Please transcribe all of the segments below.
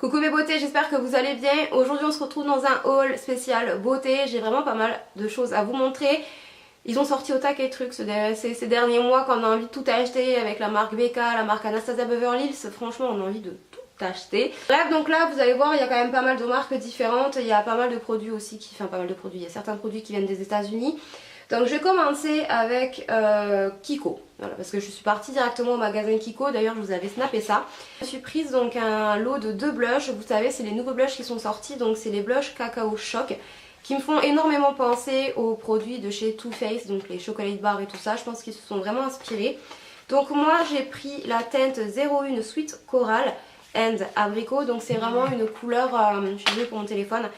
Coucou mes beautés, j'espère que vous allez bien. Aujourd'hui on se retrouve dans un haul spécial beauté. J'ai vraiment pas mal de choses à vous montrer. Ils ont sorti au taquet de trucs ces derniers mois quand on a envie de tout acheter avec la marque BK, la marque Anastasia Beverly Hills. Franchement on a envie de tout acheter. Bref, donc là vous allez voir, il y a quand même pas mal de marques différentes. Il y a pas mal de produits aussi il y a certains produits qui viennent des États-Unis. Donc je vais commencer avec Kiko, voilà, parce que je suis partie directement au magasin Kiko, d'ailleurs je vous avais snappé ça. Je suis prise donc un lot de 2 blushs, vous savez c'est les nouveaux blushs qui sont sortis, donc c'est les blushs Cacao Choc, qui me font énormément penser aux produits de chez Too Faced, donc les chocolate bars et tout ça, je pense qu'ils se sont vraiment inspirés. Donc moi j'ai pris la teinte 01 Sweet Coral and Abricot, donc c'est vraiment une couleur, je suis désolée pour mon téléphone.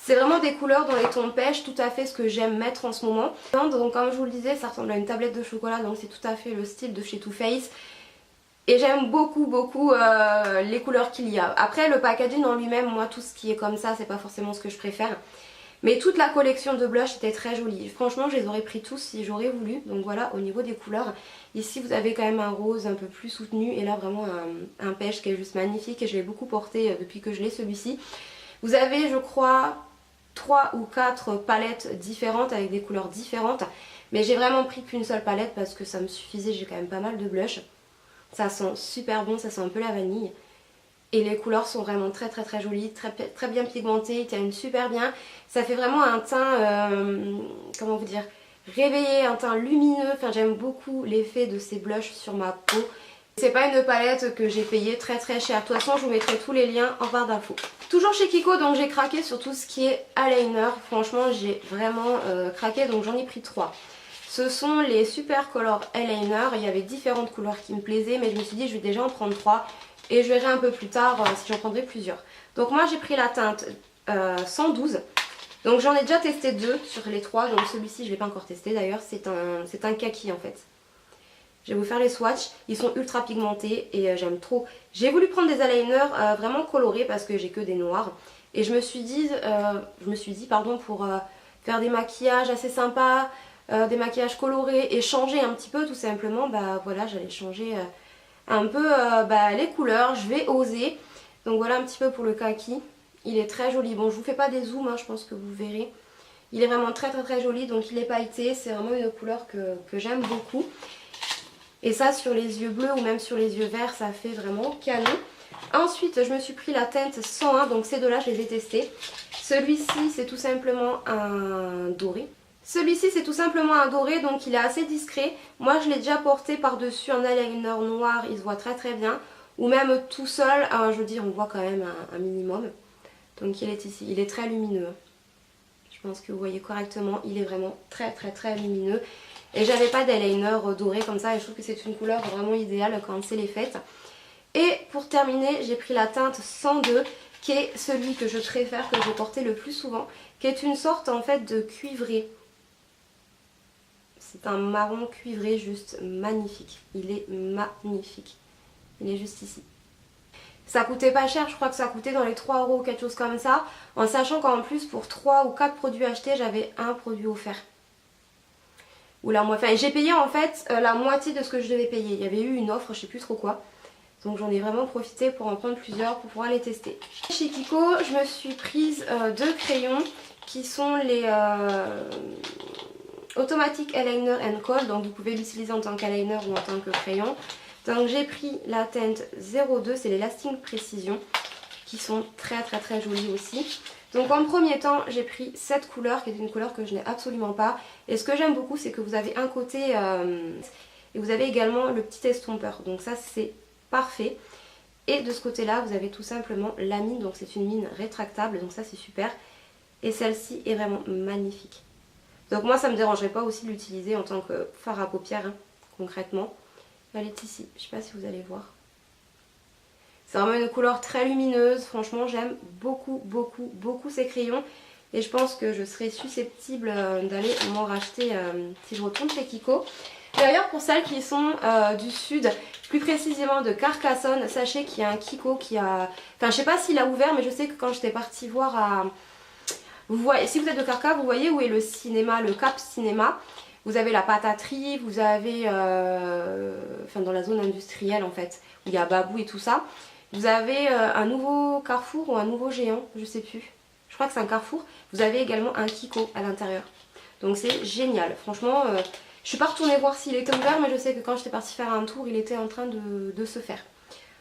C'est vraiment des couleurs dans les tons pêche, tout à fait ce que j'aime mettre en ce moment. Donc comme je vous le disais, ça ressemble à une tablette de chocolat, donc c'est tout à fait le style de chez Too Faced. Et j'aime beaucoup les couleurs qu'il y a. Après le packaging en lui-même, moi tout ce qui est comme ça, c'est pas forcément ce que je préfère. Mais toute la collection de blush était très jolie. Franchement je les aurais pris tous si j'aurais voulu. Donc voilà, au niveau des couleurs, ici vous avez quand même un rose un peu plus soutenu. Et là vraiment un pêche qui est juste magnifique. Et je l'ai beaucoup porté depuis que je l'ai celui-ci. Vous avez je crois 3 ou 4 palettes différentes avec des couleurs différentes. Mais j'ai vraiment pris qu'une seule palette parce que ça me suffisait, j'ai quand même pas mal de blush. Ça sent super bon, ça sent un peu la vanille. Et les couleurs sont vraiment très jolies, très bien pigmentées, ils tiennent super bien. Ça fait vraiment un teint, comment vous dire, réveillé, un teint lumineux. Enfin j'aime beaucoup l'effet de ces blushs sur ma peau. C'est pas une palette que j'ai payée très cher. De toute façon je vous mettrai tous les liens en barre d'infos. Toujours chez Kiko, donc j'ai craqué sur tout ce qui est eyeliner. Franchement j'ai vraiment craqué, donc j'en ai pris 3. Ce sont les Super Color Eyeliner. Il y avait différentes couleurs qui me plaisaient, mais je me suis dit je vais déjà en prendre 3. Et je verrai un peu plus tard si j'en prendrai plusieurs. Donc moi j'ai pris la teinte 112. Donc j'en ai déjà testé 2 sur les 3. Donc celui-ci je ne l'ai pas encore testé d'ailleurs. C'est un kaki en fait. Je vais vous faire les swatchs, ils sont ultra pigmentés et j'aime trop. J'ai voulu prendre des eyeliners vraiment colorés parce que j'ai que des noirs. Et je me suis dit pour faire des maquillages assez sympas, des maquillages colorés et changer un petit peu tout simplement, bah voilà, j'allais changer un peu les couleurs, je vais oser. Donc voilà un petit peu pour le kaki, il est très joli. Bon je vous fais pas des zooms, hein, je pense que vous verrez. Il est vraiment très joli, donc il est pailleté, c'est vraiment une couleur que j'aime beaucoup. Et ça sur les yeux bleus ou même sur les yeux verts, ça fait vraiment canon. Ensuite je me suis pris la teinte 101, donc ces deux-là je les ai testés. Celui-ci c'est tout simplement un doré. Donc il est assez discret. Moi je l'ai déjà porté par-dessus un eyeliner noir, il se voit très bien. Ou même tout seul, je veux dire on voit quand même un minimum. Donc il est ici, il est très lumineux. Je pense que vous voyez correctement, il est vraiment très lumineux. Et j'avais pas d'eyeliner doré comme ça et je trouve que c'est une couleur vraiment idéale quand c'est les fêtes. Et pour terminer, j'ai pris la teinte 102 qui est celui que je préfère, que je vais porter le plus souvent, qui est une sorte en fait de cuivré. C'est un marron cuivré juste magnifique. Il est magnifique. Il est juste ici. Ça coûtait pas cher, je crois que ça coûtait dans les 3 € ou quelque chose comme ça. En sachant qu'en plus pour 3 ou 4 produits achetés, j'avais un produit offert. Enfin, j'ai payé en fait la moitié de ce que je devais payer. Il y avait eu une offre, je sais plus trop quoi. Donc j'en ai vraiment profité pour en prendre plusieurs pour pouvoir les tester. Chez Kiko, je me suis prise 2 crayons qui sont les Automatic Eyeliner and Kohl. Donc vous pouvez l'utiliser en tant qu'eyeliner ou en tant que crayon. Donc j'ai pris la teinte 02, c'est les Lasting Precision, qui sont très jolies aussi. Donc en premier temps j'ai pris cette couleur qui est une couleur que je n'ai absolument pas. Et ce que j'aime beaucoup c'est que vous avez un côté et vous avez également le petit estompeur. Donc ça c'est parfait. Et de ce côté là vous avez tout simplement la mine. Donc c'est une mine rétractable, donc ça c'est super. Et celle-ci est vraiment magnifique. Donc moi ça me dérangerait pas aussi de l'utiliser en tant que fard à paupières hein, concrètement. Elle est ici, je sais pas si vous allez voir. C'est vraiment une couleur très lumineuse, franchement j'aime beaucoup ces crayons. Et je pense que je serais susceptible d'aller m'en racheter si je retourne chez Kiko. D'ailleurs pour celles qui sont du sud, plus précisément de Carcassonne, sachez qu'il y a un Kiko qui a... Enfin je sais pas s'il a ouvert mais je sais que quand j'étais partie voir à... Vous voyez, si vous êtes de Carcassonne, vous voyez où est le cinéma, le Cap Cinéma. Vous avez la pataterie, vous avez... enfin dans la zone industrielle en fait, où il y a Babou et tout ça. Vous avez un nouveau Carrefour ou un nouveau Géant, je sais plus. Je crois que c'est un Carrefour. Vous avez également un Kiko à l'intérieur. Donc c'est génial. Franchement, je suis pas retournée voir s'il était ouvert, mais je sais que quand j'étais partie faire un tour, il était en train de se faire.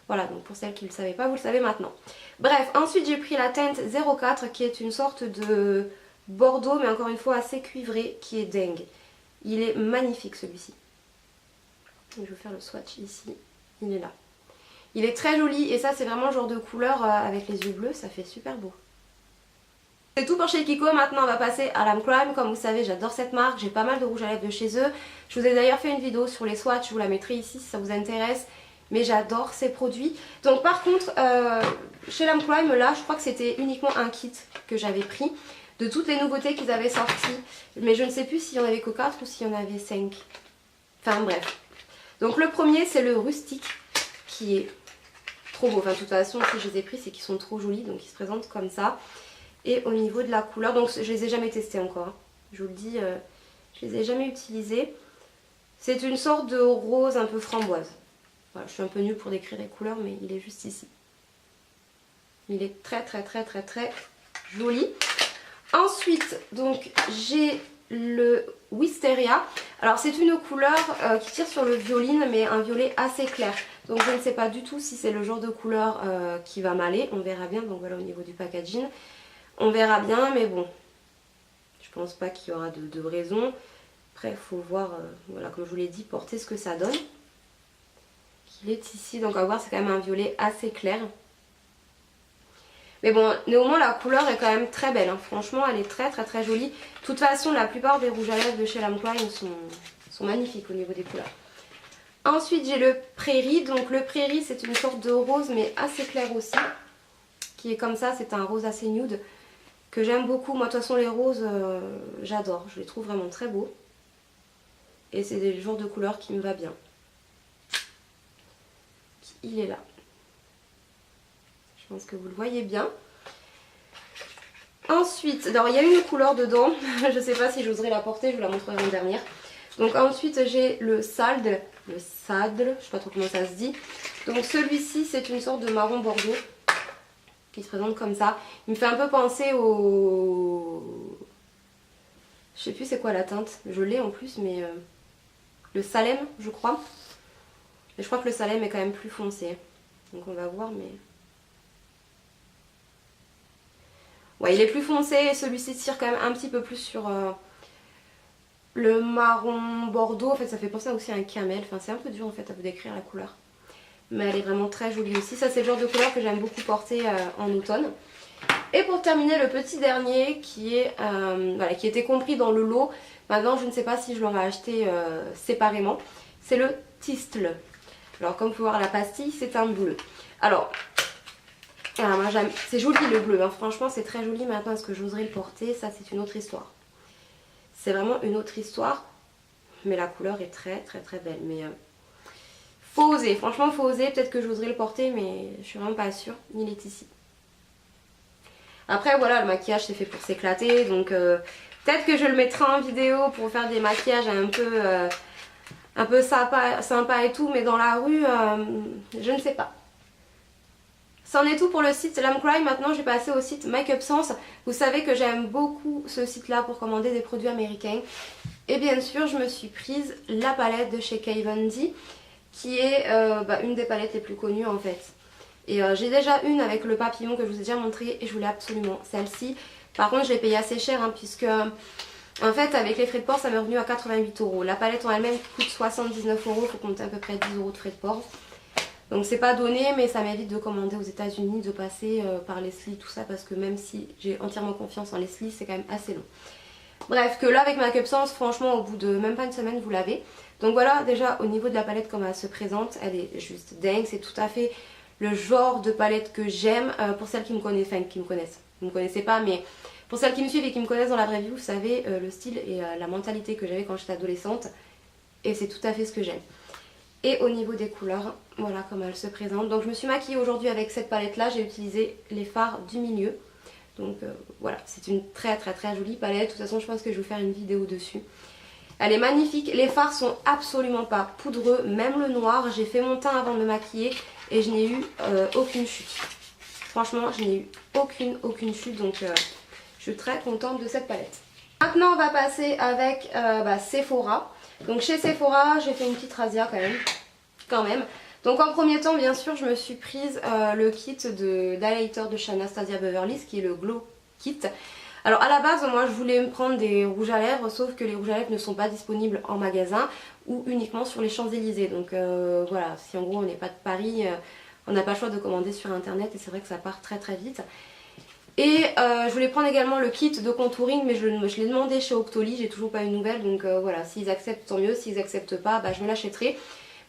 Voilà, donc pour celles qui ne le savaient pas, vous le savez maintenant. Bref, ensuite j'ai pris la teinte 04 qui est une sorte de bordeaux, mais encore une fois assez cuivré, qui est dingue. Il est magnifique celui-ci. Je vais faire le swatch ici, il est là. Il est très joli et ça c'est vraiment le genre de couleur avec les yeux bleus, ça fait super beau. C'est tout pour chez Kiko, maintenant on va passer à Lime Crime. Comme vous savez, j'adore cette marque, j'ai pas mal de rouge à lèvres de chez eux. Je vous ai d'ailleurs fait une vidéo sur les swatchs, je vous la mettrai ici si ça vous intéresse. Mais j'adore ces produits. Donc par contre, chez Lime Crime, là je crois que c'était uniquement un kit que j'avais pris. De toutes les nouveautés qu'ils avaient sorties. Mais je ne sais plus s'il y en avait que 4 ou s'il y en avait 5. Enfin bref. Donc le premier c'est le rustique qui est trop beau. Enfin de toute façon si je les ai pris c'est qu'ils sont trop jolis. Donc ils se présentent comme ça. Et au niveau de la couleur, donc je les ai jamais testés encore. Hein. Je vous le dis, je les ai jamais utilisés. C'est une sorte de rose un peu framboise. Voilà, je suis un peu nulle pour décrire les couleurs mais il est juste ici. Il est très très très très très joli. Ensuite, donc j'ai le Wisteria. Alors c'est une couleur qui tire sur le violine mais un violet assez clair. Donc je ne sais pas du tout si c'est le genre de couleur qui va m'aller. On verra bien, donc voilà au niveau du packaging. On verra bien mais bon, je pense pas qu'il y aura de raison. Après il faut voir, voilà comme je vous l'ai dit, porter ce que ça donne. Il est ici, donc on va voir c'est quand même un violet assez clair. Mais bon, néanmoins la couleur est quand même très belle, hein. Franchement elle est très très très jolie. De toute façon la plupart des rouges à lèvres de chez Lime Crime sont magnifiques au niveau des couleurs. Ensuite j'ai le Prairie, donc le Prairie c'est une sorte de rose mais assez clair aussi. Qui est comme ça, c'est un rose assez nude que j'aime beaucoup. Moi de toute façon les roses j'adore, je les trouve vraiment très beaux. Et c'est des genres de couleurs qui me va bien. Il est là. Je pense que vous le voyez bien. Ensuite, alors il y a une couleur dedans. Je ne sais pas si j'oserais la porter, je vous la montrerai en dernière. Donc ensuite j'ai le Sadle. Le Sadle, je sais pas trop comment ça se dit. Donc celui-ci c'est une sorte de marron bordeaux. Qui se présente comme ça. Il me fait un peu penser au... Je sais plus c'est quoi la teinte. Je l'ai en plus mais... Le Salem je crois. Et je crois que le Salem est quand même plus foncé. Donc on va voir mais... Ouais, il est plus foncé et celui-ci tire quand même un petit peu plus sur le marron bordeaux. En fait, ça fait penser aussi à un camel. Enfin, c'est un peu dur en fait à vous décrire la couleur. Mais elle est vraiment très jolie aussi. Ça, c'est le genre de couleur que j'aime beaucoup porter en automne. Et pour terminer, le petit dernier qui est voilà, qui était compris dans le lot. Maintenant, je ne sais pas si je l'aurais acheté séparément. C'est le Tistle. Alors, comme vous pouvez voir la pastille, c'est un bleu. Alors moi j'aime, c'est joli le bleu, hein. Franchement c'est très joli. Maintenant est-ce que j'oserais le porter? Ça c'est une autre histoire. C'est vraiment une autre histoire. Mais la couleur est très très très belle. Mais faut oser, franchement faut oser. Peut-être que j'oserais le porter mais je suis vraiment pas sûre. Il est ici. Après voilà, le maquillage c'est fait pour s'éclater. Donc peut-être que je le mettrai en vidéo pour faire des maquillages un peu sympa et tout. Mais dans la rue, je ne sais pas. C'en est tout pour le site Lime Crime. Maintenant je vais passer au site Makeup Sense. Vous savez que j'aime beaucoup ce site là pour commander des produits américains. Et bien sûr je me suis prise la palette de chez Kat Von D, qui est une des palettes les plus connues en fait. Et j'ai déjà une avec le papillon que je vous ai déjà montré et je voulais absolument celle-ci. Par contre je l'ai payée assez cher hein, puisque en fait avec les frais de port ça m'est revenu à 88 €. La palette en elle-même coûte 79 €, il faut compter à peu près 10 € de frais de port. Donc c'est pas donné mais ça m'évite de commander aux États-Unis, de passer par Leslie, tout ça, parce que même si j'ai entièrement confiance en Leslie, c'est quand même assez long. Bref, que là avec Makeup Sense, franchement au bout de même pas une semaine vous l'avez. Donc voilà, déjà au niveau de la palette comme elle se présente, elle est juste dingue. C'est tout à fait le genre de palette que j'aime. Pour celles qui me connaissent, enfin qui me connaissent, vous ne me connaissez pas, mais pour celles qui me suivent et qui me connaissent dans la vraie vie, vous savez le style et la mentalité que j'avais quand j'étais adolescente. Et c'est tout à fait ce que j'aime. Et au niveau des couleurs, voilà comment elles se présentent. Donc je me suis maquillée aujourd'hui avec cette palette là, j'ai utilisé les fards du milieu. Donc voilà, c'est une très très très jolie palette. De toute façon je pense que je vais vous faire une vidéo dessus. Elle est magnifique, les fards sont absolument pas poudreux, même le noir. J'ai fait mon teint avant de me maquiller et je n'ai eu aucune chute. Franchement, je n'ai eu aucune chute, donc je suis très contente de cette palette. Maintenant, on va passer avec Sephora. Donc chez Sephora, j'ai fait une petite razzia quand même. Donc en premier temps, bien sûr, je me suis prise le kit d'highlighter de chez Anastasia Beverly Hills, qui est le Glow Kit. Alors à la base, moi je voulais me prendre des rouges à lèvres, sauf que les rouges à lèvres ne sont pas disponibles en magasin ou uniquement sur les Champs-Élysées. Donc voilà, si en gros on n'est pas de Paris, on n'a pas le choix de commander sur internet et c'est vrai que ça part très vite. Et je voulais prendre également le kit de contouring, mais je l'ai demandé chez Octoly, j'ai toujours pas eu de nouvelles, donc voilà, s'ils acceptent tant mieux, s'ils acceptent pas, je me l'achèterai.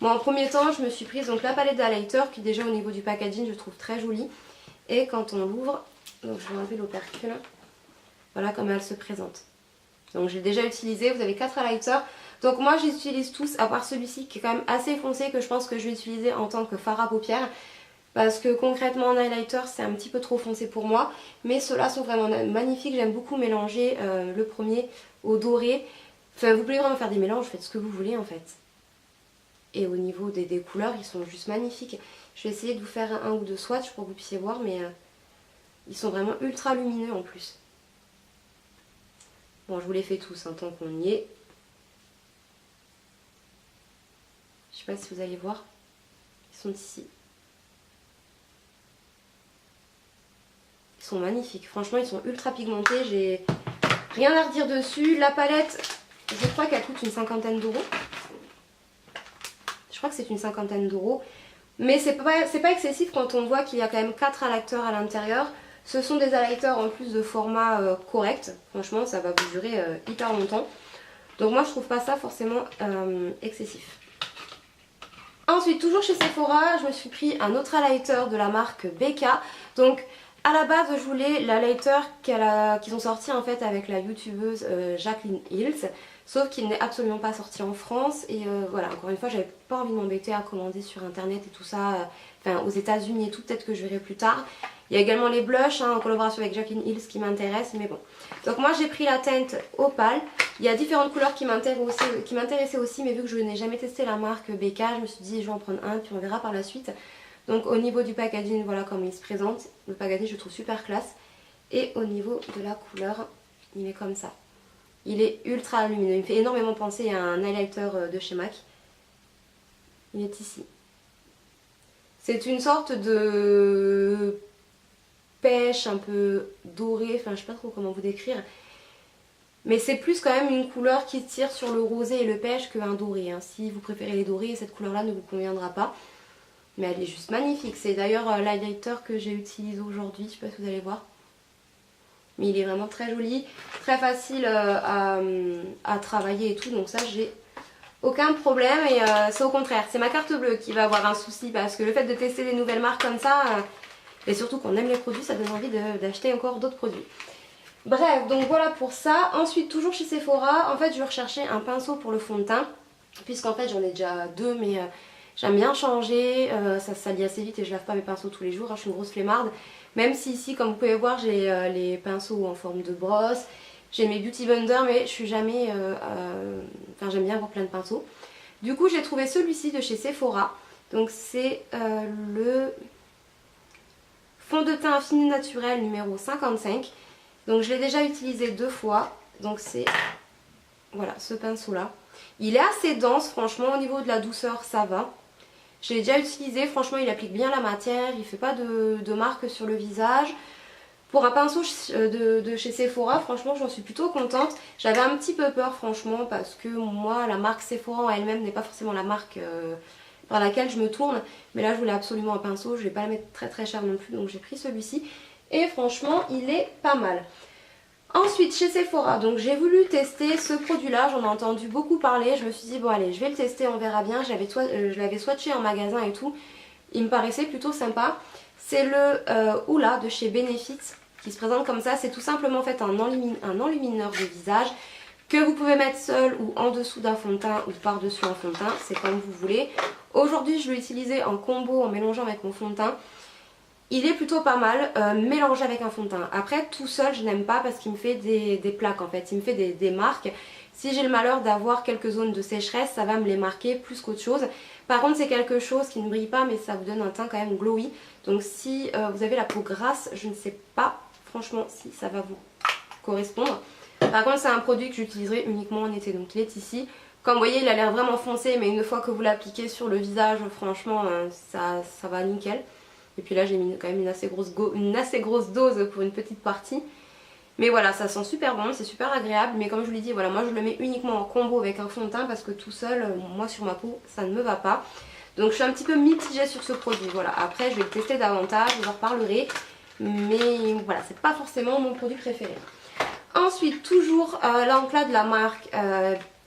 Moi en premier temps, je me suis prise donc la palette d'highlighter qui déjà au niveau du packaging je trouve très jolie. Et quand on l'ouvre, donc je vais enlever l'opercule, voilà comment elle se présente. Donc j'ai déjà utilisé, vous avez 4 highlighters. Donc moi j'utilise tous, à part celui-ci qui est quand même assez foncé, que je pense que je vais utiliser en tant que fard à paupières. Parce que concrètement en highlighter c'est un petit peu trop foncé pour moi. Mais ceux-là sont vraiment magnifiques, j'aime beaucoup mélanger le premier au doré. Enfin vous pouvez vraiment faire des mélanges, faites ce que vous voulez en fait. Et au niveau des couleurs, ils sont juste magnifiques. Je vais essayer de vous faire un ou deux swatchs pour que vous puissiez voir, mais ils sont vraiment ultra lumineux en plus. Bon, je vous les fais tous, tant qu'on y est. Je sais pas si vous allez voir. Ils sont ici. Ils sont magnifiques. Franchement, ils sont ultra pigmentés. J'ai rien à redire dessus. La palette, je crois qu'elle coûte une cinquantaine d'euros. Je crois que c'est une cinquantaine d'euros. Mais c'est pas excessif quand on voit qu'il y a quand même 4 highlighters à l'intérieur. Ce sont des highlighters en plus de format correct. Franchement, ça va vous durer hyper longtemps. Donc moi, je trouve pas ça forcément excessif. Ensuite, toujours chez Sephora, je me suis pris un autre highlighter de la marque Becca. Donc à la base, je voulais l'highlighter qu'ils ont sorti en fait avec la youtubeuse Jacqueline Hills. Sauf qu'il n'est absolument pas sorti en France. Et voilà, encore une fois, j'avais pas envie de m'embêter à commander sur internet et tout ça. Enfin, aux États-Unis et tout, peut-être que je verrai plus tard. Il y a également les blushs en collaboration avec Jacqueline Hills qui m'intéressent, mais bon. Donc moi j'ai pris la teinte Opale. Il y a différentes couleurs qui m'intéressaient aussi, mais vu que je n'ai jamais testé la marque Becca, je me suis dit je vais en prendre un, puis on verra par la suite. Donc au niveau du packaging, voilà comment il se présente. Le packaging je le trouve super classe. Et au niveau de la couleur, il est comme ça. Il est ultra lumineux, il me fait énormément penser à un highlighter de chez MAC. Il est ici. C'est une sorte de pêche un peu dorée, enfin je sais pas trop comment vous décrire. Mais c'est plus quand même une couleur qui tire sur le rosé et le pêche qu'un doré. Si vous préférez les dorés, cette couleur-là ne vous conviendra pas. Mais elle est juste magnifique. C'est d'ailleurs l'highlighter que j'ai utilisé aujourd'hui, je sais pas si vous allez voir. Mais il est vraiment très joli, très facile à travailler et tout. Donc ça, j'ai aucun problème. Et c'est au contraire, c'est ma carte bleue qui va avoir un souci. Parce que le fait de tester des nouvelles marques comme ça, et surtout qu'on aime les produits, ça donne envie d'acheter encore d'autres produits. Bref, donc voilà pour ça. Ensuite, toujours chez Sephora, en fait, je recherchais un pinceau pour le fond de teint. Puisqu'en fait, j'en ai déjà deux, mais j'aime bien changer. Ça se salit assez vite et je lave pas mes pinceaux tous les jours. Je suis une grosse flemmarde. Même si ici, comme vous pouvez voir, j'ai les pinceaux en forme de brosse. J'ai mes Beauty Blender, mais je suis jamais... Enfin, j'aime bien avoir plein de pinceaux. Du coup, j'ai trouvé celui-ci de chez Sephora. Donc, c'est le fond de teint Infini Naturel numéro 55. Donc, je l'ai déjà utilisé 2 fois. Donc, c'est... Voilà, ce pinceau-là. Il est assez dense, franchement, au niveau de la douceur, ça va. Je l'ai déjà utilisé, franchement il applique bien la matière, il ne fait pas de marque sur le visage. Pour un pinceau de chez Sephora, franchement j'en suis plutôt contente. J'avais un petit peu peur franchement parce que moi la marque Sephora en elle-même n'est pas forcément la marque par laquelle je me tourne. Mais là je voulais absolument un pinceau, je ne vais pas le mettre très cher non plus, donc j'ai pris celui-ci. Et franchement il est pas mal. Ensuite chez Sephora, donc j'ai voulu tester ce produit là, j'en ai entendu beaucoup parler, je me suis dit bon allez je vais le tester, on verra bien, je l'avais swatché en magasin et tout, il me paraissait plutôt sympa. C'est le Hoola de chez Benefit qui se présente comme ça, c'est tout simplement en fait un enlumineur de visage que vous pouvez mettre seul ou en dessous d'un fond de teint ou par-dessus un fond de teint, c'est comme vous voulez. Aujourd'hui je l'ai utilisé en combo en mélangeant avec mon fond de teint. Il est plutôt pas mal, mélangé avec un fond de teint. Après, tout seul, je n'aime pas parce qu'il me fait des plaques en fait, il me fait des marques. Si j'ai le malheur d'avoir quelques zones de sécheresse, ça va me les marquer plus qu'autre chose. Par contre c'est quelque chose qui ne brille pas mais ça vous donne un teint quand même glowy. Donc si vous avez la peau grasse, je ne sais pas franchement si ça va vous correspondre. Par contre c'est un produit que j'utiliserai uniquement en été, donc il est ici. Comme vous voyez il a l'air vraiment foncé mais une fois que vous l'appliquez sur le visage franchement ça va nickel. Et puis là j'ai mis quand même une assez grosse dose pour une petite partie. Mais voilà, ça sent super bon, c'est super agréable. Mais comme je vous l'ai dit, voilà, moi je le mets uniquement en combo avec un fond de teint parce que tout seul, moi sur ma peau, ça ne me va pas. Donc je suis un petit peu mitigée sur ce produit. Voilà, après je vais le tester davantage, je vous en reparlerai. Mais voilà, c'est pas forcément mon produit préféré. Ensuite, toujours l'enclat de la marque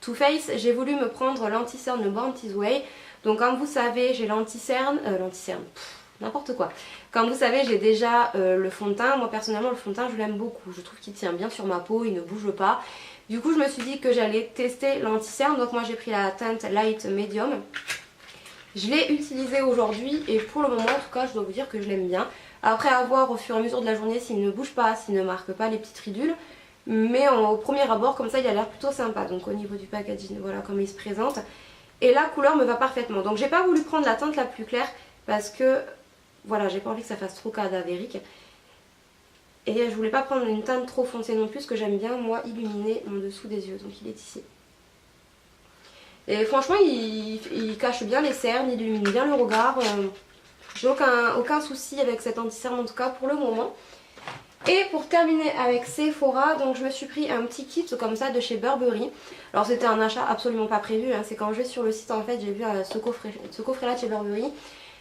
Too Faced, j'ai voulu me prendre l'anti-cerne Born This Way. Donc comme vous savez, j'ai l'anti-cerne, n'importe quoi. Comme vous savez, j'ai déjà le fond de teint. Moi personnellement, le fond de teint, je l'aime beaucoup. Je trouve qu'il tient bien sur ma peau, il ne bouge pas. Du coup, je me suis dit que j'allais tester l'anti-cerne. Donc moi, j'ai pris la teinte Light Medium. Je l'ai utilisé aujourd'hui et pour le moment, en tout cas, je dois vous dire que je l'aime bien. Après, à voir au fur et à mesure de la journée s'il ne bouge pas, s'il ne marque pas les petites ridules. Mais au premier abord, comme ça, il a l'air plutôt sympa. Donc au niveau du packaging, voilà comment il se présente. Et la couleur me va parfaitement. Donc j'ai pas voulu prendre la teinte la plus claire parce que voilà, j'ai pas envie que ça fasse trop cadavérique. Et je voulais pas prendre une teinte trop foncée non plus, parce que j'aime bien moi illuminer mon dessous des yeux. Donc il est ici. Et franchement il cache bien les cernes, il illumine bien le regard. J'ai aucun souci avec cet anti-cerne en tout cas pour le moment. Et pour terminer avec Sephora, donc je me suis pris un petit kit comme ça de chez Burberry. Alors c'était un achat absolument pas prévu, hein. C'est quand je vais sur le site en fait j'ai vu ce coffret là de chez Burberry.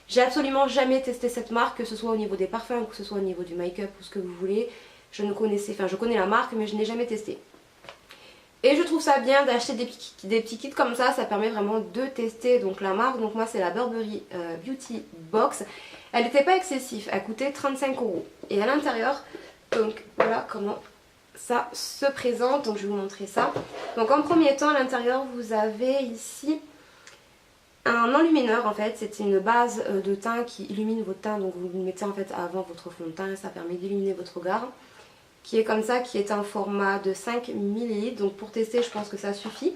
J'ai absolument jamais testé cette marque, que ce soit au niveau des parfums ou que ce soit au niveau du make-up ou ce que vous voulez. Je connais la marque mais je n'ai jamais testé. Et je trouve ça bien d'acheter des petits kits comme ça permet vraiment de tester donc la marque. Donc moi c'est la Burberry Beauty Box. Elle n'était pas excessive, elle coûtait 35 €. Et à l'intérieur, donc voilà comment ça se présente. Donc je vais vous montrer ça. Donc en premier temps à l'intérieur vous avez ici un enlumineur en fait, c'est une base de teint qui illumine votre teint, donc vous le mettez en fait avant votre fond de teint et ça permet d'illuminer votre regard. Qui est comme ça, qui est un format de 5 ml, donc pour tester je pense que ça suffit.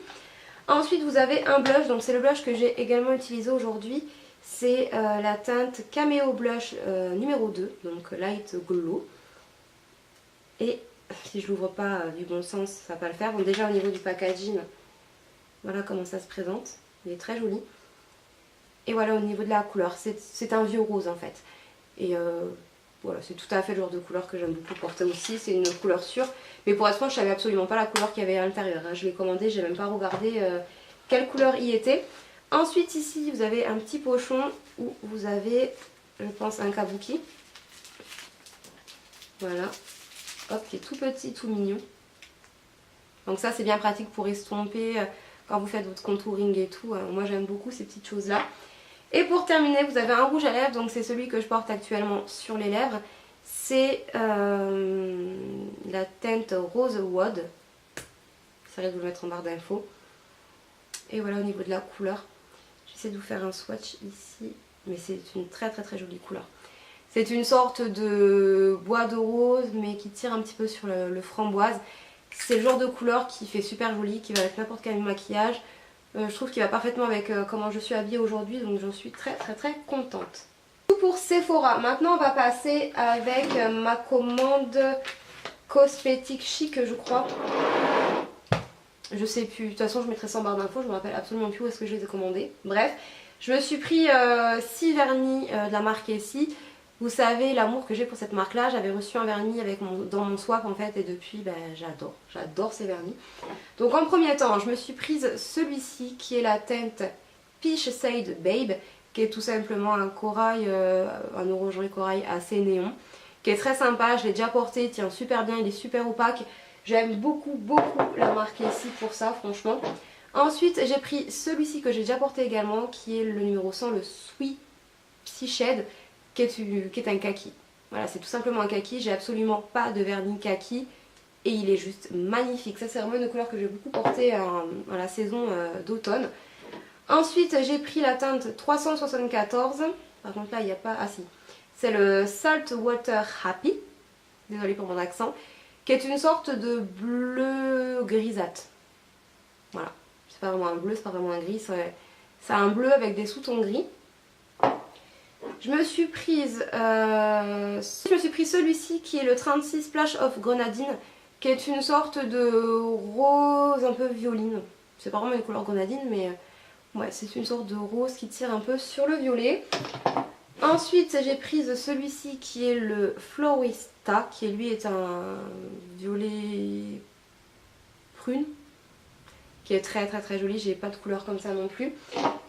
Ensuite vous avez un blush, donc c'est le blush que j'ai également utilisé aujourd'hui. C'est la teinte Cameo Blush numéro 2, donc Light Glow. Et si je l'ouvre pas du bon sens, ça va pas le faire. Bon déjà au niveau du packaging, voilà comment ça se présente, il est très joli. Et voilà au niveau de la couleur, c'est un vieux rose en fait. Et voilà, c'est tout à fait le genre de couleur que j'aime beaucoup porter aussi, c'est une couleur sûre. Mais pour être franche, je savais absolument pas la couleur qu'il y avait à l'intérieur. Je l'ai commandé, j'ai même pas regardé quelle couleur y était. Ensuite ici, vous avez un petit pochon où vous avez, je pense, un kabuki. Voilà, hop, qui est tout petit, tout mignon. Donc ça c'est bien pratique pour estomper quand vous faites votre contouring et tout. Moi j'aime beaucoup ces petites choses là. Et pour terminer vous avez un rouge à lèvres, donc c'est celui que je porte actuellement sur les lèvres. C'est la teinte Rosewood. J'essaierai de vous le mettre en barre d'infos. Et voilà au niveau de la couleur. J'essaie de vous faire un swatch ici. Mais c'est une très jolie couleur. C'est une sorte de bois de rose mais qui tire un petit peu sur le framboise. C'est le genre de couleur qui fait super joli, qui va avec n'importe quel maquillage. Je trouve qu'il va parfaitement avec comment je suis habillée aujourd'hui, donc j'en suis très contente. Tout pour Sephora. Maintenant on va passer avec ma commande cosmétique chic je crois. Je sais plus, de toute façon je mettrai ça en barre d'infos, je me rappelle absolument plus où est-ce que je les ai commandés. Bref, je me suis pris 6 vernis de la marque Essie. Vous savez l'amour que j'ai pour cette marque là, j'avais reçu un vernis dans mon swap en fait et depuis j'adore ces vernis. Donc en premier temps je me suis prise celui-ci qui est la teinte Peach Shade Babe, qui est tout simplement un corail, un orangé corail assez néon, qui est très sympa, je l'ai déjà porté, il tient super bien, il est super opaque. J'aime beaucoup la marque ici pour ça franchement. Ensuite j'ai pris celui-ci que j'ai déjà porté également, qui est le numéro 100, le Sweet Psy Shade, qui est un kaki. Voilà, c'est tout simplement un kaki, j'ai absolument pas de vernis kaki et il est juste magnifique. Ça c'est vraiment une couleur que j'ai beaucoup portée à la saison d'automne. Ensuite j'ai pris la teinte 374, par contre là il n'y a pas, ah si, c'est le Salt Water Happy, désolée pour mon accent, qui est une sorte de bleu grisâtre. Voilà, c'est pas vraiment un bleu, c'est pas vraiment un gris, C'est un bleu avec des sous-tons gris. Je me suis pris celui-ci qui est le 36 Splash of Grenadine, qui est une sorte de rose un peu violine. C'est pas vraiment une couleur grenadine, mais ouais, c'est une sorte de rose qui tire un peu sur le violet. Ensuite, j'ai pris celui-ci qui est le Florista, qui lui est un violet prune, qui est très très très joli. J'ai pas de couleur comme ça non plus.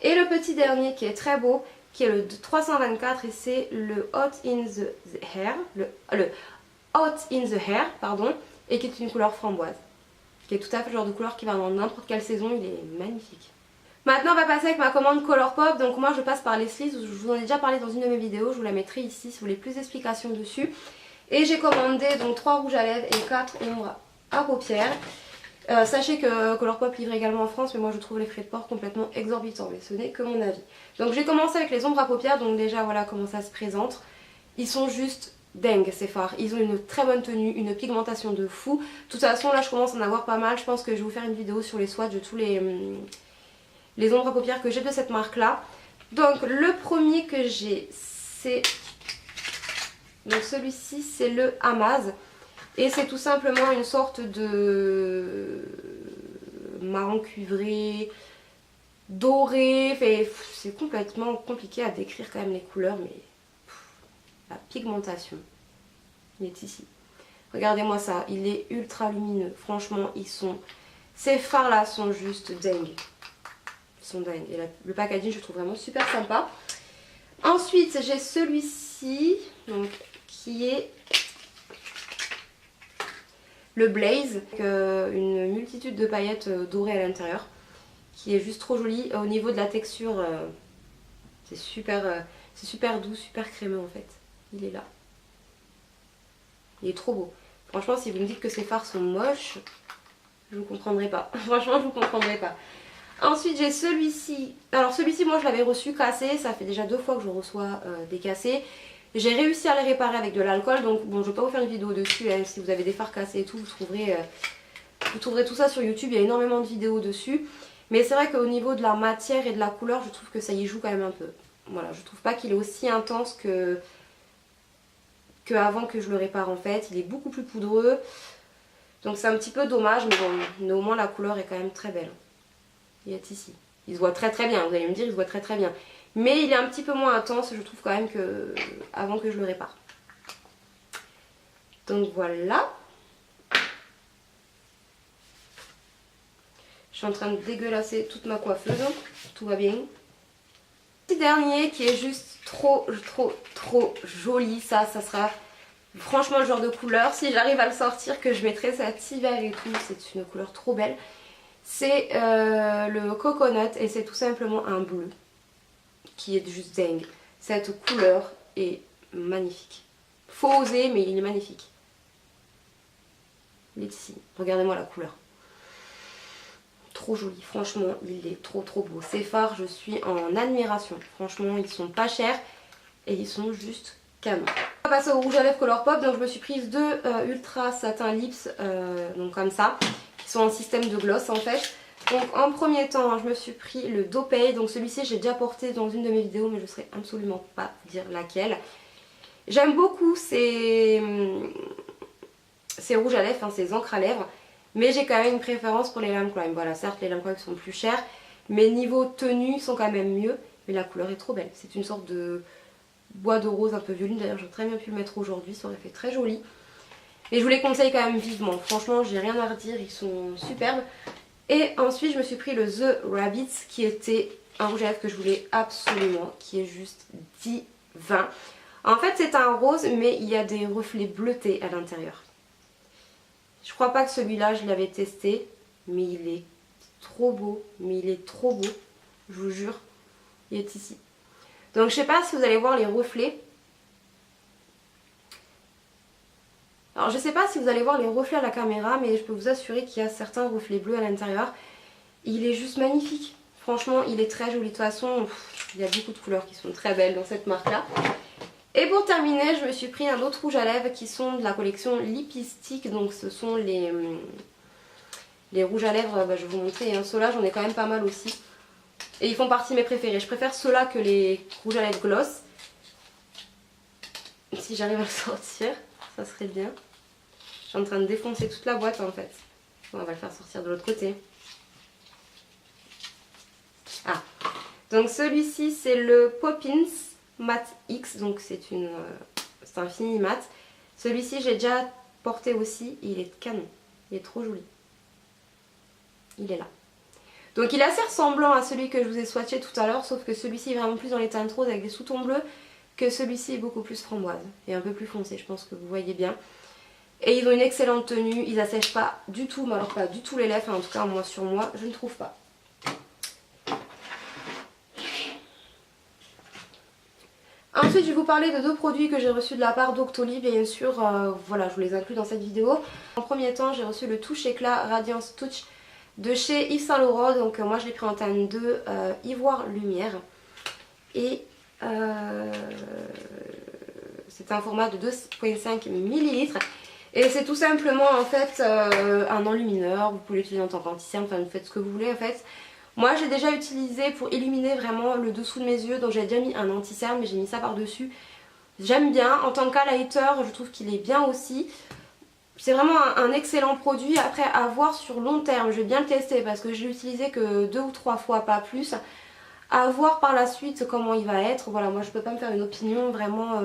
Et le petit dernier qui est très beau, qui est le 324, et c'est le Hot in the Hair, le Hot in the Hair, pardon, et qui est une couleur framboise, qui est tout à fait le genre de couleur qui va dans n'importe quelle saison. Il est magnifique. Maintenant on va passer avec ma commande Colourpop. Donc moi je passe par les Sleeves, je vous en ai déjà parlé dans une de mes vidéos, je vous la mettrai ici si vous voulez plus d'explications dessus. Et j'ai commandé donc 3 rouges à lèvres et 4 ombres à paupières. Sachez que Colourpop livre également en France, mais moi je trouve les frais de port complètement exorbitants, mais ce n'est que mon avis. Donc j'ai commencé avec les ombres à paupières, donc déjà voilà comment ça se présente. Ils sont juste dingues ces fards, ils ont une très bonne tenue, une pigmentation de fou. De toute façon là je commence à en avoir pas mal, je pense que je vais vous faire une vidéo sur les swatchs de tous les ombres à paupières que j'ai de cette marque là. Donc le premier que j'ai c'est, donc celui-ci c'est le Amaz, et c'est tout simplement une sorte de marron cuivré, doré, c'est complètement compliqué à décrire quand même les couleurs, mais la pigmentation, il est ici. Regardez-moi ça, il est ultra lumineux, franchement ces fards là sont juste dingues. Sont dingues. Et le packaging je trouve vraiment super sympa. Ensuite j'ai celui-ci qui est le Blaze, avec une multitude de paillettes dorées à l'intérieur, qui est juste trop joli. Au niveau de la texture, c'est super doux, super crémeux en fait. Il est là. Il est trop beau. Franchement si vous me dites que ces fards sont moches, je vous comprendrai pas. Franchement je vous comprendrai pas. Ensuite j'ai celui-ci. Alors celui-ci moi je l'avais reçu cassé, ça fait déjà 2 fois que je reçois des cassés. J'ai réussi à les réparer avec de l'alcool, donc bon je vais pas vous faire une vidéo dessus, hein. Si vous avez des fards cassés et tout, vous trouverez tout ça sur YouTube, il y a énormément de vidéos dessus. Mais c'est vrai qu'au niveau de la matière et de la couleur, je trouve que ça y joue quand même un peu. Voilà, je trouve pas qu'il est aussi intense que avant que je le répare en fait. Il est beaucoup plus poudreux, donc c'est un petit peu dommage, mais bon, néanmoins la couleur est quand même très belle. Il est ici. Il se voit très très bien, vous allez me dire, il se voit très très bien. Mais il est un petit peu moins intense, je trouve quand même, que avant que je le répare. Donc voilà. Je suis en train de dégueulasser toute ma coiffeuse. Tout va bien. Petit dernier qui est juste trop joli. Ça sera franchement le genre de couleur. Si j'arrive à le sortir, que je mettrai cet hiver et tout. C'est une couleur trop belle. C'est le Coconut et c'est tout simplement un bleu qui est juste dingue. Cette couleur est magnifique. Faut oser, mais il est magnifique. Il est ici. Regardez-moi la couleur. Trop joli. Franchement, il est trop beau. Ces fards, je suis en admiration. Franchement, ils sont pas chers et ils sont juste canon. On va passer au rouge à lèvres Colourpop. Donc je me suis prise 2 Ultra Satin Lips, donc comme ça, qui sont en système de gloss en fait. Donc en premier temps je me suis pris le Dopey, donc celui-ci j'ai déjà porté dans une de mes vidéos mais je ne saurais absolument pas dire laquelle. J'aime beaucoup ces rouges à lèvres, hein, ces encres à lèvres, mais j'ai quand même une préférence pour les Lime Crime. Voilà, certes les Lime Crime sont plus chers, mais niveau tenue ils sont quand même mieux, mais la couleur est trop belle. C'est une sorte de bois de rose un peu violine, d'ailleurs j'aurais très bien pu le mettre aujourd'hui, ça aurait fait très joli. Et je vous les conseille quand même vivement, franchement j'ai rien à redire, ils sont superbes. Et ensuite je me suis pris le The Rabbit qui était un rouge à lèvres que je voulais absolument, qui est juste divin. En fait c'est un rose mais il y a des reflets bleutés à l'intérieur. Je crois pas que celui-là je l'avais testé, mais il est trop beau, je vous jure, il est ici. Donc je sais pas si vous allez voir les reflets. Alors je sais pas si vous allez voir les reflets à la caméra, mais je peux vous assurer qu'il y a certains reflets bleus à l'intérieur. Il est juste magnifique. Franchement, il est très joli. De toute façon, il y a beaucoup de couleurs qui sont très belles dans cette marque-là. Et pour terminer, je me suis pris un autre rouge à lèvres qui sont de la collection Lipstick. Donc ce sont les rouges à lèvres, je vais vous montrer. Ceux-là, j'en ai quand même pas mal aussi. Et ils font partie de mes préférés. Je préfère ceux-là que les rouges à lèvres gloss. Si j'arrive à le sortir, ça serait bien. Je suis en train de défoncer toute la boîte en fait. Bon, on va le faire sortir de l'autre côté. Ah, donc celui-ci c'est le Poppins Matte X, donc c'est un fini mat. Celui-ci j'ai déjà porté aussi, il est canon, il est trop joli. Il est là. Donc il est assez ressemblant à celui que je vous ai swatché tout à l'heure, sauf que celui-ci est vraiment plus dans les teintes roses avec des sous-tons bleus, que celui-ci est beaucoup plus framboise et un peu plus foncé, je pense que vous voyez bien. Et ils ont une excellente tenue, ils assèchent pas du tout, mais alors pas du tout les lèvres, enfin, en tout cas moi sur moi je ne trouve pas. Ensuite je vais vous parler de deux produits que j'ai reçus de la part d'Octolib, bien sûr, voilà, je vous les inclus dans cette vidéo. En premier temps j'ai reçu le Touche Éclat Radiance Touch de chez Yves Saint Laurent, donc moi je l'ai pris en teinte 2 Ivoire Lumière. Et c'est un format de 2,5 ml. Et c'est tout simplement en fait un enlumineur, vous pouvez l'utiliser en tant qu'anti-cerne, enfin vous faites ce que vous voulez en fait. Moi j'ai déjà utilisé pour illuminer vraiment le dessous de mes yeux, donc j'ai déjà mis un anti-cerne mais j'ai mis ça par dessus. J'aime bien, en tant qu'highlighter je trouve qu'il est bien aussi. C'est vraiment un excellent produit, après à voir sur long terme, je vais bien le tester parce que je l'ai utilisé que 2 ou 3 fois, pas plus. À voir par la suite comment il va être, voilà moi je peux pas me faire une opinion vraiment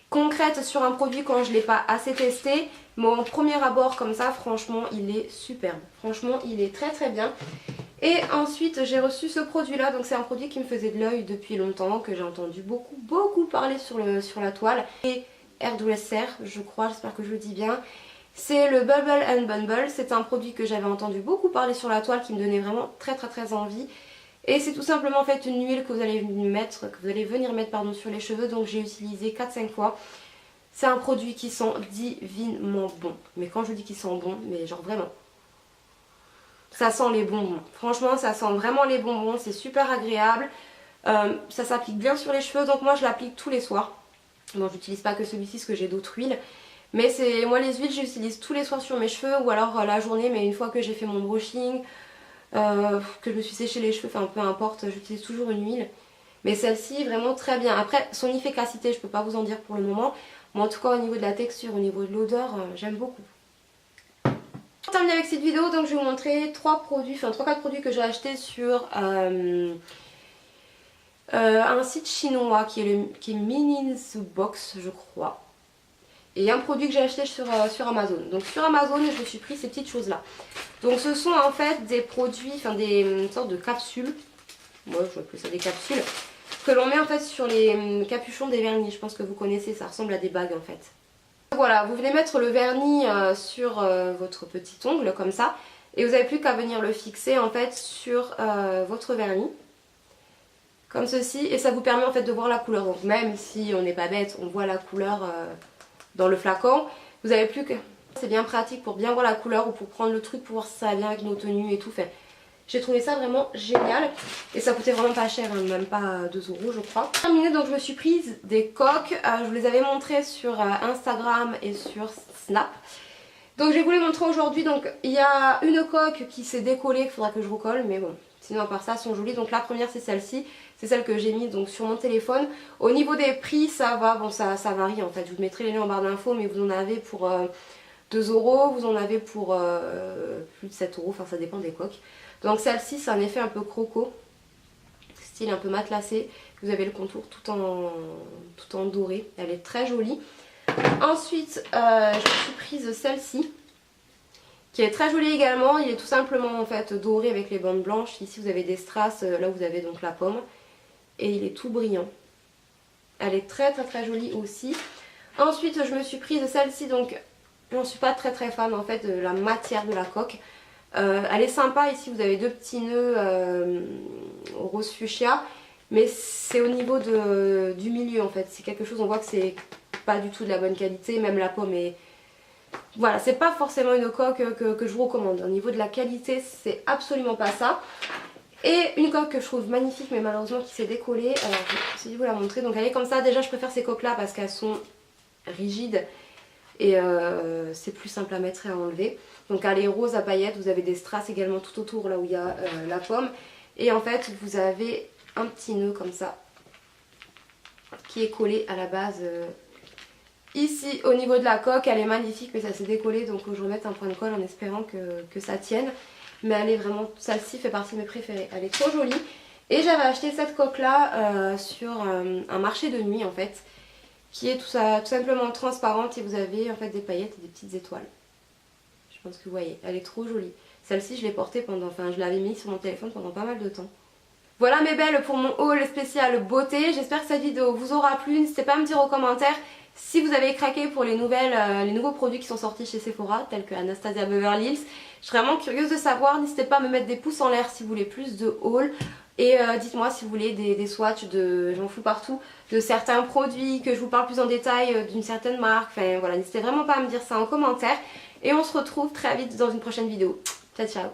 concrète sur un produit quand je l'ai pas assez testé, mais en premier abord comme ça franchement il est superbe, franchement il est très très bien. Et ensuite j'ai reçu ce produit là, donc c'est un produit qui me faisait de l'œil depuis longtemps, que j'ai entendu beaucoup parler sur la toile, et Hairdresser je crois, j'espère que je le dis bien. C'est le Bubble and Bumble, c'est un produit que j'avais entendu beaucoup parler sur la toile, qui me donnait vraiment très envie. Et c'est tout simplement en fait une huile que vous allez venir mettre sur les cheveux, donc j'ai utilisé 4-5 fois. C'est un produit qui sent divinement bon. Mais quand je dis qu'il sent bon, mais genre vraiment. Ça sent les bonbons. Franchement ça sent vraiment les bonbons, c'est super agréable. Ça s'applique bien sur les cheveux, donc moi je l'applique tous les soirs. Bon j'utilise pas que celui-ci parce que j'ai d'autres huiles. Mais moi les huiles j'utilise tous les soirs sur mes cheveux ou alors la journée, mais une fois que j'ai fait mon brushing, que je me suis séché les cheveux, enfin peu importe, j'utilise toujours une huile. Mais celle-ci vraiment très bien. Après son efficacité je peux pas vous en dire pour le moment. Mais en tout cas au niveau de la texture, au niveau de l'odeur, j'aime beaucoup. Pour terminer avec cette vidéo, donc je vais vous montrer 3-4 produits que j'ai achetés sur un site chinois qui est Minins Box je crois. Et un produit que j'ai acheté sur Amazon. Donc sur Amazon je me suis pris ces petites choses là. Donc ce sont en fait des produits, enfin des sortes de capsules. Moi je vois plus ça des capsules. Que l'on met en fait sur les capuchons des vernis. Je pense que vous connaissez, ça ressemble à des bagues en fait. Voilà, vous venez mettre le vernis sur votre petit ongle comme ça. Et vous n'avez plus qu'à venir le fixer en fait sur votre vernis. Comme ceci. Et ça vous permet en fait de voir la couleur. Donc même si on n'est pas bête, on voit la couleur dans le flacon. Vous n'avez plus que... C'est bien pratique pour bien voir la couleur ou pour prendre le truc pour voir si ça va bien avec nos tenues et tout. Fait. J'ai trouvé ça vraiment génial. Et ça coûtait vraiment pas cher, hein, même pas 2 € je crois. Terminé, donc je me suis prise des coques. Je vous les avais montrées sur Instagram et sur Snap. Donc je vais vous les montrer aujourd'hui. Donc il y a une coque qui s'est décollée, il faudra que je recolle. Mais bon, sinon à part ça, elles sont jolies. Donc la première c'est celle-ci. C'est celle que j'ai mise donc sur mon téléphone. Au niveau des prix, ça va, bon ça varie en fait. Je vous mettrai les liens en barre d'infos, mais vous en avez pour 2 €, vous en avez pour plus de 7 €, enfin ça dépend des coques. Donc celle-ci, c'est un effet un peu croco, style un peu matelassé. Vous avez le contour tout en doré, elle est très jolie. Ensuite, je me suis prise celle-ci, qui est très jolie également. Il est tout simplement en fait doré avec les bandes blanches. Ici vous avez des strass, là vous avez donc la pomme. Et il est tout brillant. Elle est très jolie aussi. Ensuite je me suis prise celle-ci, donc j'en suis pas très fan en fait de la matière de la coque. Elle est sympa, ici vous avez 2 petits nœuds rose fuchsia. Mais c'est au niveau du milieu en fait. C'est quelque chose, on voit que c'est pas du tout de la bonne qualité. Même la pomme est... Voilà, c'est pas forcément une coque que je vous recommande. Au niveau de la qualité, c'est absolument pas ça. Et une coque que je trouve magnifique mais malheureusement qui s'est décollée. Alors je vais essayer de vous la montrer. Donc elle est comme ça. Déjà je préfère ces coques là parce qu'elles sont rigides et c'est plus simple à mettre et à enlever. Donc elle est rose à paillettes, vous avez des strass également tout autour là où il y a la pomme. Et en fait vous avez un petit nœud comme ça qui est collé à la base ici au niveau de la coque. Elle est magnifique mais ça s'est décollé, donc je remette un point de colle en espérant que ça tienne. Mais elle est vraiment, celle-ci fait partie de mes préférées, elle est trop jolie. Et j'avais acheté cette coque là sur un marché de nuit en fait, qui est tout simplement transparente et vous avez en fait des paillettes et des petites étoiles. Je pense que vous voyez, elle est trop jolie. Celle-ci je l'ai portée pendant, enfin je l'avais mise sur mon téléphone pendant pas mal de temps. Voilà mes belles pour mon haul spécial beauté. J'espère que cette vidéo vous aura plu. N'hésitez pas à me dire aux commentaires si vous avez craqué pour les nouveaux produits qui sont sortis chez Sephora, tels que Anastasia Beverly Hills. Je suis vraiment curieuse de savoir. N'hésitez pas à me mettre des pouces en l'air si vous voulez plus de haul. Et dites-moi si vous voulez des swatchs de j'en fous partout, de certains produits, que je vous parle plus en détail d'une certaine marque. Enfin voilà, n'hésitez vraiment pas à me dire ça en commentaire. Et on se retrouve très vite dans une prochaine vidéo. Ciao ciao.